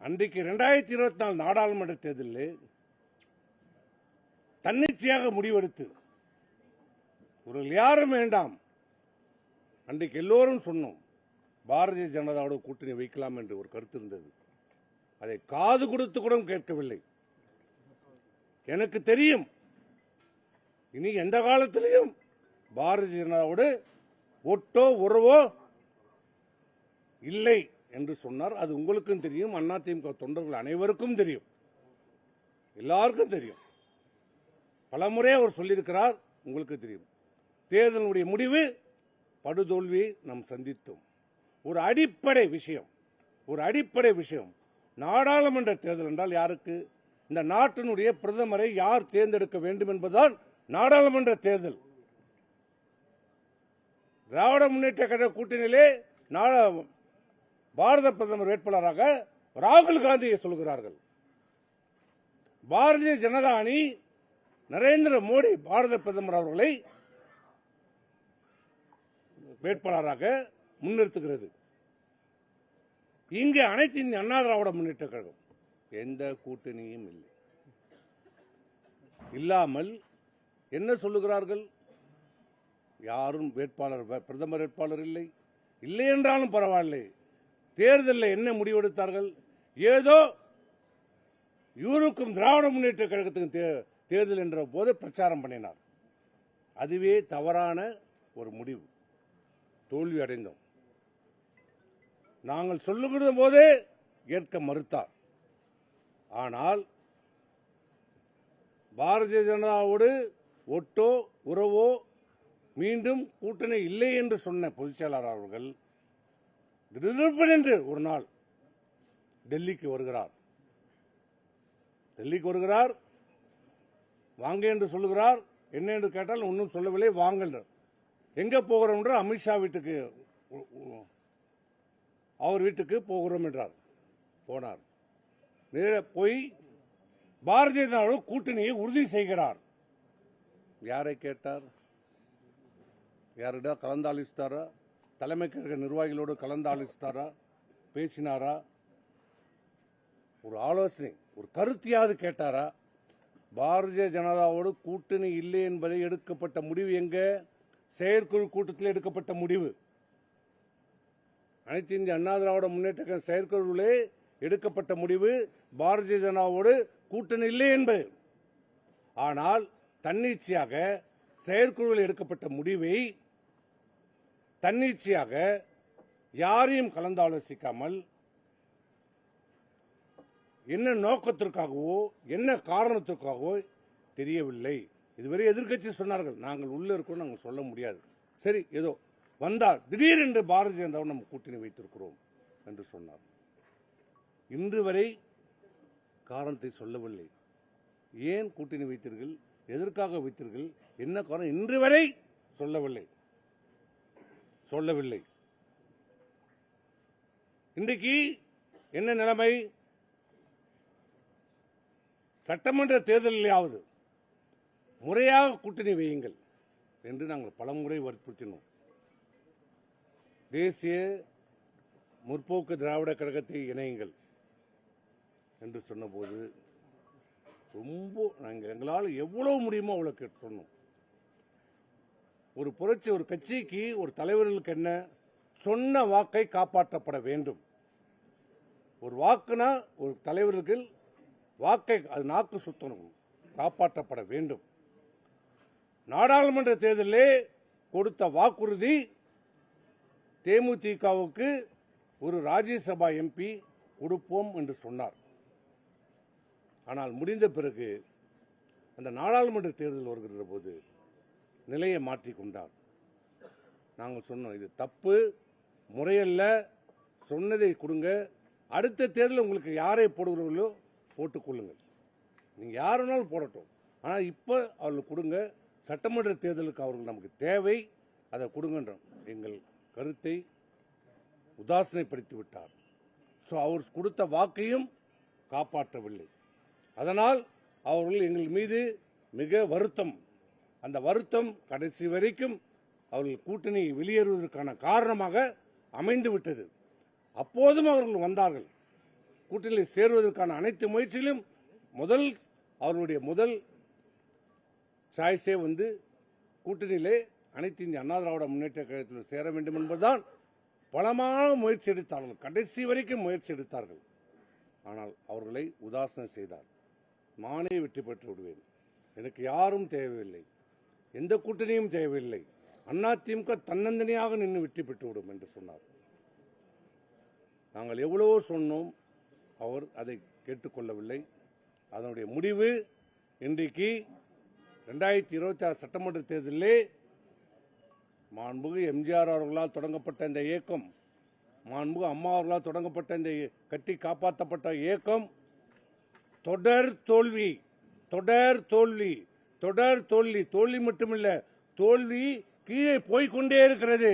அன்றைக்கு 2024 நாடாளுமன்ற தேர்தலில் தன்னிச்சையாக முடிவெடுத்து ஒரு யாரும் வேண்டாம், அன்றைக்கு எல்லோரும் சொன்னோம் பாரதிய ஜனதாவோட கூட்டணி வைக்கலாம் என்று ஒரு கருத்து இருந்தது. அதை காது கொடுத்து கூட கேட்கவில்லை. எனக்கு தெரியும் இனி எந்த காலத்திலையும் பாரதிய ஜனதாவோடு ஒட்டோ உறவோ இல்லை என்று சொன்னார். அது உங்களுக்கும் தெரியும், அதிமுக தொண்டர்கள் அனைவருக்கும் தெரியும், எல்லாருக்கும் தெரியும். பலமுறை அவர் சொல்லியிருக்கிறார், உங்களுக்கு தெரியும். தேர்தலுடைய முடிவு படுதோல்வியை நாம் சந்தித்தோம். ஒரு அடிப்படை விஷயம் நாடாளுமன்ற தேர்தல் என்றால் யாருக்கு? இந்த நாட்டினுடைய பிரதமரை யார் தேர்ந்தெடுக்க வேண்டும் என்பதுதான் நாடாளுமன்ற தேர்தல். திராவிட முன்னேற்ற கழக கூட்டணியிலே பாரத பிரதமர் வேட்பாளராக ராகுல் காந்தியை சொல்கிறார்கள். பாரதிய ஜனதா அணி நரேந்திர மோடி பாரத பிரதமர் அவர்களை வேட்பாளராக முன்னிறுத்துகிறது. இங்கே அனைத்து இந்திய அண்ணா திராவிட முன்னேற்ற கழகம் எந்த கூட்டணியும் இல்லை. இல்லாமல் என்ன சொல்லுகிறார்கள்? யாரும் வேட்பாளர் பிரதமர் வேட்பாளர் இல்லை என்றாலும் பரவாயில்லை. தேர்தலில் என்ன முடிவெடுத்தார்கள்? ஏதோ இவருக்கும் திராவிட முன்னேற்ற கழகத்துக்கும் தேர்தல் என்ற போது பிரச்சாரம் பண்ணினார். அதுவே தவறான ஒரு முடிவு. தோல்வி அடைந்தோம். நாங்கள் சொல்லுகிற போதே ஏற்க மறுத்தார். ஆனால் பாரதிய ஜனதாவோடு ஒட்டோ உறவோ மீண்டும் கூட்டணி இல்லை என்று சொன்ன பொதுச் செயலாளர் அவர்கள் திடீரென்று ஒரு நாள் டெல்லிக்கு வருகிறார். வாங்க என்று சொல்லுகிறார். என்ன என்று கேட்டால் ஒன்றும் சொல்லவில்லை. வாங்க எங்க போகிறோம் என்று அமித்ஷா வீட்டுக்கு, அவர் வீட்டுக்கு போகிறோம் என்றார். போனார். நேர போய் பாரதிய ஜனதா கூட்டணியை உறுதி செய்கிறார். யாரை கேட்டார்? யாரிடம் கலந்தாலோசித்தாரா? தலைமை கழக நிர்வாகிகளோடு கலந்தாலோசித்தாரா? பேசினாரா? ஒரு ஆலோசனை, ஒரு கருத்தையாவது கேட்டாரா? பாரதிய ஜனதாவோடு கூட்டணி இல்லை என்பதை எடுக்கப்பட்ட முடிவு எங்க? செயற்குழு கூட்டத்தில் எடுக்கப்பட்ட முடிவு. அனைத்து இந்திய அண்ணா திராவிட முன்னேற்ற கழக செயற்குழுவிலே எடுக்கப்பட்ட முடிவு பாரதிய ஜனதாவோடு கூட்டணி இல்லை என்பது. ஆனால் தன்னிச்சையாக செயற்குழுவில் எடுக்கப்பட்ட முடிவை தன்னிச்சையாக யாரையும் கலந்தாலோசிக்காமல் என்ன நோக்கத்திற்காகவோ என்ன காரணத்திற்காகவோ தெரியவில்லை. இதுவரை எதிர்க்கட்சி சொன்னார்கள், நாங்கள் உள்ள இருக்கோம், நாங்கள் சொல்ல முடியாது. சரி, ஏதோ வந்தால் திடீரென்று பாரதிய ஜனதாவை நம்ம கூட்டணி வைத்திருக்கிறோம் என்று சொன்னார். இன்று வரை காரணத்தை சொல்லவில்லை. ஏன் கூட்டணி வைத்தீர்கள், எதற்காக வைத்தீர்கள், என்ன காரணம் இன்று வரை சொல்லவில்லை. இன்றைக்கு என்ன நிலைமை? சட்டமன்ற தேர்தலிலாவது முறையாக கூட்டணி வையுங்கள் என்று நாங்கள் பலமுறை வற்புறுத்தினோம். தேசிய முற்போக்கு திராவிட கழகத்தை இணையுங்கள் என்று சொன்னபோது ரொம்ப நாங்கள் எங்களால் எவ்வளவு முடியுமோ அவ்வளவு சொன்னோம். ஒரு புரட்சி, ஒரு கட்சிக்கு, ஒரு தலைவர்களுக்கு என்ன, சொன்ன வாக்கை காப்பாற்றப்பட வேண்டும். ஒரு வாக்குனா ஒரு தலைவர்களுக்கு வாக்கை, அது நாக்கு சுத்தணும், காப்பாற்றப்பட வேண்டும். நாடாளுமன்ற தேர்தலிலே கொடுத்த வாக்குறுதி தேமுதிகவுக்கு ஒரு ராஜ்யசபா எம்பி கொடுப்போம் என்று சொன்னார். ஆனால் முடிந்த பிறகு அந்த நாடாளுமன்ற தேர்தல் வருகிற போது நிலையை மாற்றிக்கொண்டார். நாங்கள் சொன்னோம், இது தப்பு, முறையல்ல, சொன்னதை கொடுங்க, அடுத்த தேர்தலில் உங்களுக்கு யாரை போடுகிறீர்களோ போட்டுக்கொள்ளுங்கள், நீங்கள் யார் வேணாலும் போடட்டும், ஆனால் இப்போ அவர்களுக்கு கொடுங்க, சட்டமன்ற தேர்தலுக்கு அவர்கள் நமக்கு தேவை, அதை கொடுங்கன்றோம். எங்கள் கருத்தை உதாசனைப்படுத்தி விட்டார். ஸோ அவர் கொடுத்த வாக்கையும் காப்பாற்றவில்லை. அதனால் அவர்கள் எங்கள் மீது மிக வருத்தம். அந்த வருத்தம் கடைசி வரைக்கும் அவர்கள் கூட்டணி வெளியேறுவதற்கான காரணமாக அமைந்து விட்டது. அப்போதும் அவர்கள் வந்தார்கள், கூட்டணியில் சேருவதற்கான அனைத்து முயற்சியிலும் அவர்களுடைய முதல் சாய்ஸே கூட்டணியிலே அனைத்து இந்திய அண்ணா திராவிட முன்னேற்ற கழகத்தில் சேர வேண்டும் என்பதுதான் பலமான முயற்சி எடுத்தார்கள். கடைசி வரைக்கும் முயற்சி எடுத்தார்கள். ஆனால் அவர்களை உதாசனம் செய்தார். நானே வெற்றி பெற்று விடுவேன், எனக்கு யாரும் தேவையில்லை, எந்த கூட்டணியும் தேவையில்லை, அதிமுக தன்னந்தனியாக நின்று வெற்றி பெற்றுவிடும் என்று சொன்னார். நாங்கள் எவ்வளவோ சொன்னோம், அவர் அதை கேட்டுக்கொள்ளவில்லை. அதனுடைய முடிவு இன்றைக்கு 2026 சட்டமன்ற தேர்தலிலே மாண்புமிகு எம்ஜிஆர் அவர்களால் தொடங்கப்பட்ட இந்த இயக்கம், மாண்புமிகு அம்மா அவர்களால் தொடங்கப்பட்ட இந்த கட்டி காப்பாற்றப்பட்ட இயக்கம் தொடர் தோல்வி, தொடர் தோல்வி, தொடர் தோல்வி, தோல்வி மட்டுமில்லை, தோல்வி கீழே போய்கொண்டே இருக்கிறது.